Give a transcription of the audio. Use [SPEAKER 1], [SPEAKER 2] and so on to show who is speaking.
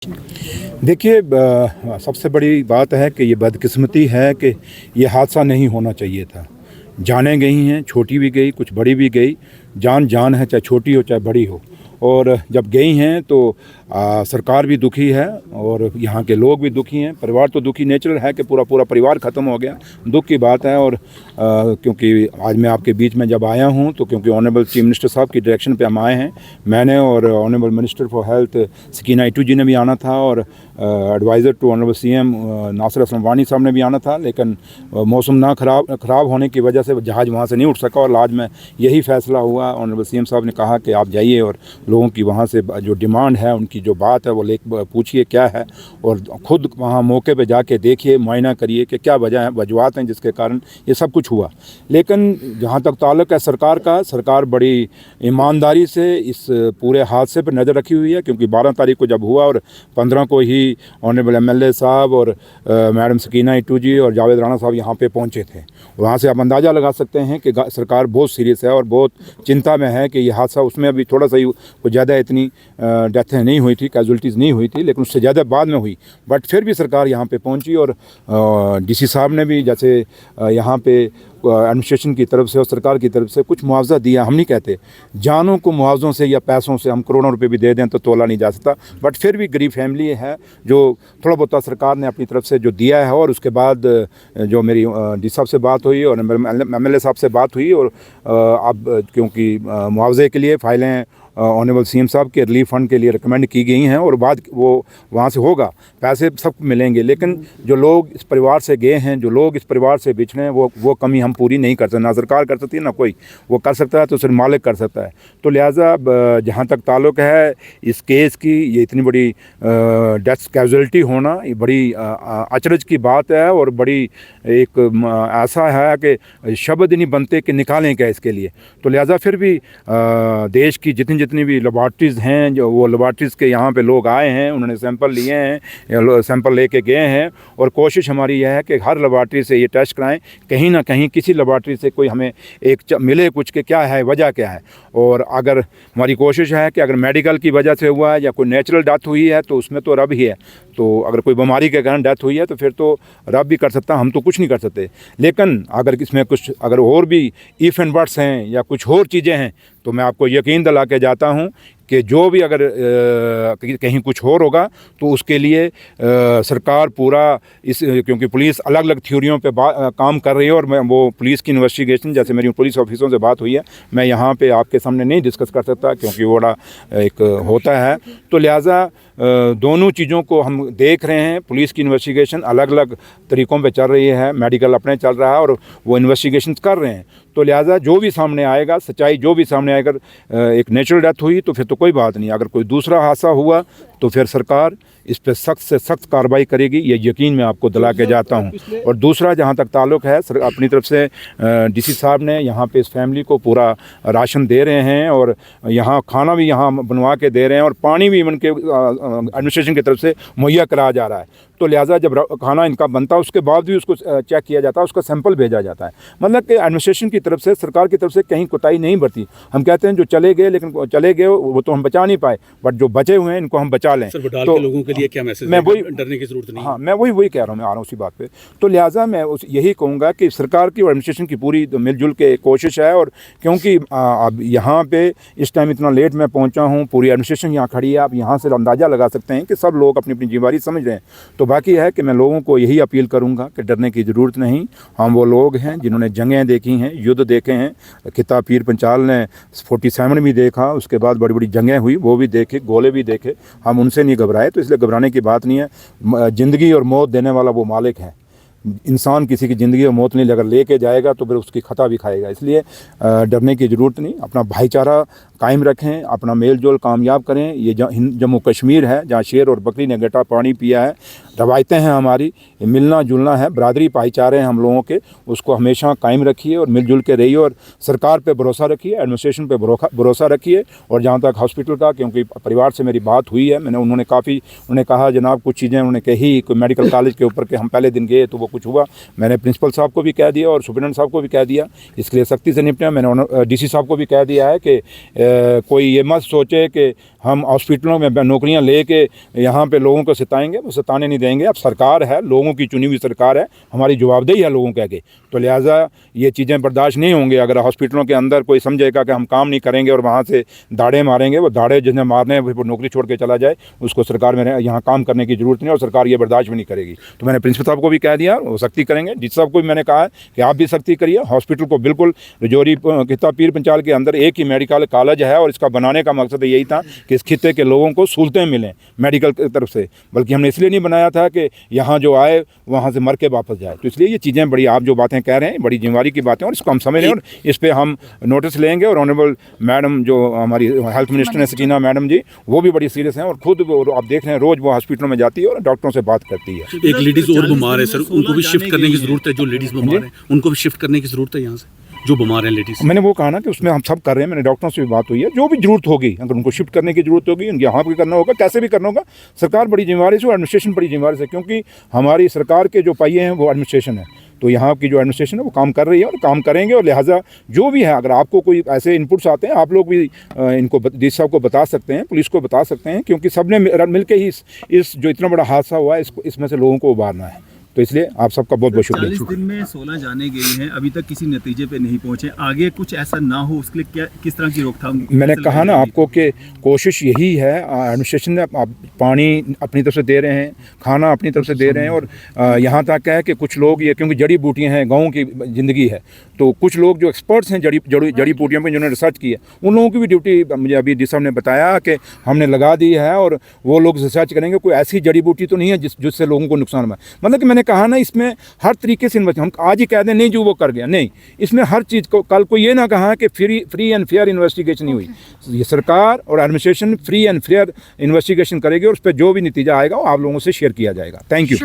[SPEAKER 1] देखिए, सबसे बड़ी बात है कि ये बदकिस्मती है कि ये हादसा नहीं होना चाहिए था। जानें गई हैं, छोटी भी गई, कुछ बड़ी भी गई। जान जान है, चाहे छोटी हो चाहे बड़ी हो। और जब गई हैं तो सरकार भी दुखी है और यहाँ के लोग भी दुखी हैं। परिवार तो दुखी नेचुरल है कि पूरा पूरा परिवार ख़त्म हो गया, दुख की बात है। और क्योंकि आज मैं आपके बीच में जब आया हूँ तो क्योंकि ऑनरेबल चीफ मिनिस्टर साहब की डायरेक्शन पे हम आए हैं, मैंने और honourable minister for health Sakina Itoo ji ने भी आना था और adviser to honourable CM Nasir Hasan Wani साहब ने भी आना था, लेकिन मौसम ना ख़राब होने की वजह से जहाज़ वहाँ से नहीं उठ सका। और आज में यही फ़ैसला हुआ, ऑनरेबल सीएम साहब ने कहा कि आप जाइए और लोगों की वहाँ से जो डिमांड है, उनकी जो बात है वो पूछिए क्या है, और ख़ुद वहाँ मौके पे जाके देखिए, मुआयना करिए कि क्या वजूहत हैं जिसके कारण ये सब कुछ हुआ। लेकिन जहाँ तक ताल्लुक़ है सरकार का, सरकार बड़ी ईमानदारी से इस पूरे हादसे पर नज़र रखी हुई है, क्योंकि 12 तारीख को जब हुआ और 15 को ही ऑनरेबल एमएलए साहब और मैडम सकीना इटू जी और जावेद राणा साहब यहाँ पे पहुँचे थे। वहाँ से आप अंदाज़ा लगा सकते हैं कि सरकार बहुत सीरियस है और बहुत चिंता में है कि ये हादसा, उसमें अभी थोड़ा सा ही कुछ ज़्यादा इतनी डेथें नहीं हुई थी, कैजुअल्टीज़ नहीं हुई थी, लेकिन उससे ज़्यादा बाद में हुई। बट फिर भी सरकार यहाँ पे पहुँची और डीसी साहब ने भी जैसे यहाँ पे एडमिनिस्ट्रेशन की तरफ से और सरकार की तरफ से कुछ मुआवजा दिया। हम नहीं कहते जानों को मुआवजों से या पैसों से हम करोड़ों रुपए भी दे दें तो तोला नहीं जा सकता, बट फिर भी गरीब फैमिली है जो थोड़ा बहुत सरकार ने अपनी तरफ से जो दिया है। और उसके बाद जो मेरी डी साहब से बात हुई और एमएलए साहब से बात हुई, और अब क्योंकि मुआवजे के लिए फाइलें ऑनरेबल सीएम साहब के रिलीफ फंड के लिए रिकमेंड की गई हैं और बाद वो वहाँ से होगा, पैसे सब मिलेंगे। लेकिन जो लोग इस परिवार से गए हैं, जो लोग इस परिवार से बिछड़े हैं, वो कमी हम पूरी नहीं कर सकते, ना सरकार कर सकती है ना कोई। वो कर सकता है तो सिर्फ मालिक कर सकता है। तो लिहाजा जहाँ तक ताल्लुक़ है इस केस की, ये इतनी बड़ी डेथ कैजुअल्टी होना ये बड़ी अचरज की बात है और बड़ी एक ऐसा है कि शब्द नहीं बनते कि निकालें क्या इसके लिए। तो लिहाजा फिर भी देश की जितनी भी लेबॉर्ट्रीज़ हैं, जो वो लेबॉर्ट्रीज़ के यहाँ पे लोग आए हैं, उन्होंने सैंपल लिए हैं, सैंपल लेके गए हैं, और कोशिश हमारी यह है कि हर लेबॉर्ट्री से ये टेस्ट कराएं, कहीं ना कहीं किसी लेबॉर्ट्री से कोई हमें एक मिले कुछ के क्या है, वजह क्या है। और अगर हमारी कोशिश है कि अगर मेडिकल की वजह से हुआ है या कोई नेचुरल डेथ हुई है तो उसमें तो रब ही है। तो अगर कोई बीमारी के कारण डेथ हुई है तो फिर तो रब भी कर सकता, हम तो कुछ नहीं कर सकते। लेकिन अगर इसमें कुछ अगर और भी इफ़ एंड बट्स हैं या कुछ और चीज़ें हैं तो मैं आपको यकीन दिला के जाता हूँ कि जो भी अगर कहीं कुछ और होगा तो उसके लिए सरकार पूरा क्योंकि पुलिस अलग अलग थ्योरियों पे काम कर रही है, और मैं वो पुलिस की इन्वेस्टिगेशन, जैसे मेरी पुलिस ऑफिसरों से बात हुई है, मैं यहाँ पे आपके सामने नहीं डिस्कस कर सकता क्योंकि वो बड़ा एक होता है। तो लिहाजा दोनों चीज़ों को हम देख रहे हैं। पुलिस की इन्वेस्टिगेशन अलग अलग तरीक़ों पे चल रही है, मेडिकल अपने चल रहा है और वो इन्वेस्टिगेशन कर रहे हैं। तो लिहाजा जो भी सामने आएगा, सच्चाई जो भी सामने आएगा, एक नेचुरल डेथ हुई तो फिर तो कोई बात नहीं, अगर कोई दूसरा हादसा हुआ तो फिर सरकार इस पर सख्त से सख्त कार्रवाई करेगी, ये यकीन मैं आपको दिला के जाता हूँ। और दूसरा जहाँ तक ताल्लुक़ है, अपनी तरफ से डीसी साहब ने यहाँ पे इस फैमिली को पूरा राशन दे रहे हैं और यहाँ खाना भी यहाँ बनवा के दे रहे हैं और पानी भी इनके एडमिनिस्ट्रेशन की तरफ से मुहैया कराया जा रहा है। तो लिहाजा जब खाना इनका बनता है उसके बाद भी उसको चेक किया जाता है, उसका सैंपल भेजा जाता है। मतलब कि एडमिनिस्ट्रेशन की तरफ से, सरकार की तरफ से कहीं कोताही नहीं बरती। हम कहते हैं जो चले गए, लेकिन चले गए वो तो हम बचा नहीं पाए, बट जो बचे हुए हैं इनको हम बचा लें।
[SPEAKER 2] तो लोगों के लिए क्या मैसेज,
[SPEAKER 1] मैं वही
[SPEAKER 2] डरने की जरूरत नहीं।
[SPEAKER 1] हाँ, मैं वही कह रहा हूँ, मैं आ रहा हूँ उसी बात पे। तो लिहाजा मैं यही कहूँगा कि सरकार की और एडमिनिस्ट्रेशन की पूरी मिलजुल के कोशिश है। और क्योंकि अब यहाँ पे इस टाइम इतना लेट मैं पहुँचा हूँ, पूरी एडमिनिस्ट्रेशन यहाँ खड़ी है, आप यहाँ से अंदाज़ा लगा सकते हैं कि सब लोग अपनी अपनी जिम्मेदारी समझ रहे हैं। तो बाकी है कि मैं लोगों को यही अपील करूँगा कि डरने की ज़रूरत नहीं। हम वो लोग हैं जिन्होंने जंगें देखी हैं, युद्ध देखे हैं। किताब पीर पंचाल ने 47 भी देखा, उसके बाद बड़ी बड़ी जंगें हुई वो भी देखे, गोले भी देखे, हम उनसे नहीं घबराए। तो इसलिए घबराने की बात नहीं है। ज़िंदगी और मौत देने वाला वो मालिक है। इंसान किसी की ज़िंदगी और मौत नहीं अगर लेके जाएगा तो फिर उसकी खता भी खाएगा। इसलिए डरने की ज़रूरत नहीं, अपना भाईचारा कायम रखें, अपना मेल जोल कामयाब करें। ये जम्मू कश्मीर है जहाँ शेर और बकरी ने गटा पानी पिया है, रवायतें हैं हमारी, मिलना जुलना है, बरादरी भाईचारे हैं हम लोगों के, उसको हमेशा कायम रखिए और मिलजुल के रहिए और सरकार पे भरोसा रखिए, एडमिनिस्ट्रेशन पे भरोसा रखिए। और जहाँ तक हॉस्पिटल का, क्योंकि परिवार से मेरी बात हुई है, उन्होंने कहा जनाब कुछ चीज़ें उन्होंने कही, कोई मेडिकल कॉलेज के ऊपर के हम पहले दिन गए तो वो कुछ हुआ, मैंने प्रिंसिपल साहब को भी कह दिया और सुप्रिटेंडेंट साहब को भी कह दिया, इसके लिए सख्ती से निपटें। मैंने डीसी साहब को भी कह दिया है कि कोई ये मत सोचे कि हम हॉस्पिटलों में नौकरियां लेके यहाँ पे लोगों को सताएंगे, वो सताने नहीं देंगे। अब सरकार है, लोगों की चुनी हुई सरकार है, हमारी जवाबदेही है लोगों के आगे, तो लिहाजा ये चीज़ें बर्दाश्त नहीं होंगे। अगर हॉस्पिटलों के अंदर कोई समझेगा कि हम काम नहीं करेंगे और वहाँ से दाड़े मारेंगे, वो दाड़े जिन्हें मारने हैं वो नौकरी छोड़ के चला जाए, उसको सरकार में यहाँ काम करने की ज़रूरत नहीं, और सरकार ये बर्दाश्त भी नहीं करेगी। तो मैंने प्रिंसिपल साहब को भी कह दिया, वो सख्ती करेंगे। डी साहब को भी मैंने कहा है कि आप भी सख्ती करिए। हॉस्पिटल को बिल्कुल रजौरी खिता पीर पंचाल के अंदर एक ही मेडिकल कॉलेज है, और इसका बनाने का मकसद यही था कि इस खिते के लोगों को सहूलतें मिलें मेडिकल की तरफ से, बल्कि हमने इसलिए नहीं बनाया था कि यहाँ जो आए वहाँ से मर के वापस जाए। तो इसलिए ये चीज़ें बड़ी, आप जो बातें कह रहे हैं बड़ी जिम्मेवारी की बातें, और इसको हम समझ रहे हैं और इस पर हम नोटिस लेंगे। और ऑनरेबल मैडम जो हमारी हेल्थ मिनिस्टर हैं सकीना मैडम जी, वो भी बड़ी सीरियस हैं, और खुद आप देख रहे हैं रोज़ वो हॉस्पिटलों में जाती है और डॉक्टरों से बात करती है।
[SPEAKER 2] एक लेडीज़ और बीमार है सर, उनको भी शिफ्ट करने की ज़रूरत है। जो लेडीज़ बीमार हैं उनको भी शिफ्ट करने की ज़रूरत है यहाँ से, जो बीमार हैं लेडीज़।
[SPEAKER 1] मैंने वो कहा ना कि उसमें हम सब कर रहे हैं, मैंने डॉक्टरों से भी बात हुई है। जो भी जरूरत होगी, अगर उनको शिफ्ट करने की जरूरत होगी, उनके यहाँ भी करना होगा, कैसे भी करना होगा, सरकार बड़ी जिम्मेवारी से, एडमिनिस्ट्रेशन बड़ी जिम्मेवारी से, क्योंकि हमारी सरकार के जो पहिए हैं वो एडमिनिस्ट्रेशन है। तो यहाँ की जो एडमिनिस्ट्रेशन है वो काम कर रही है और काम करेंगे, और लिहाजा जो भी है, अगर आपको कोई ऐसे इनपुट्स आते हैं, आप लोग भी इनको डी साहब को बता सकते हैं, पुलिस को बता सकते हैं, क्योंकि सब ने मिल के ही इस जो इतना बड़ा हादसा हुआ है इसमें से लोगों को उबारना है। तो इसलिए आप सबका बहुत बहुत शुक्रिया।
[SPEAKER 3] 40 दिन में 16 जाने गई हैं, अभी तक किसी नतीजे पे नहीं पहुंचे। आगे कुछ ऐसा ना हो उसके लिए क्या, किस तरह की रोकथाम?
[SPEAKER 1] मैंने कहा ना आपको कि कोशिश यही है, एडमिनिस्ट्रेशन ने आप पानी अपनी तरफ से दे रहे हैं, खाना अपनी तरफ से दे रहे हैं, और यहाँ तक है कि कुछ लोग ये, क्योंकि जड़ी बूटियाँ हैं, गाँव की ज़िंदगी है, तो कुछ लोग जो एक्सपर्ट्स हैं जड़ी बूटियों पर, जिन्होंने रिसर्च की है, उन लोगों की भी ड्यूटी मुझे अभी डी साहब ने बताया कि हमने लगा दी है, और वो लोग रिसर्च करेंगे कोई ऐसी जड़ी बूटी तो नहीं है जिससे लोगों को नुकसान हुआ। मतलब कि मैंने कहा ना, इसमें हर तरीके से हम आज ही कह दें नहीं जो वो कर गया, नहीं, इसमें हर चीज़ को, कल को ये ना कहा कि फ्री एंड फेयर इन्वेस्टिगेशन नहीं हुई। ये सरकार और administration free and fair investigation करेगी, और उस पर जो भी नतीजा आएगा वो आप लोगों से शेयर किया जाएगा। Thank you.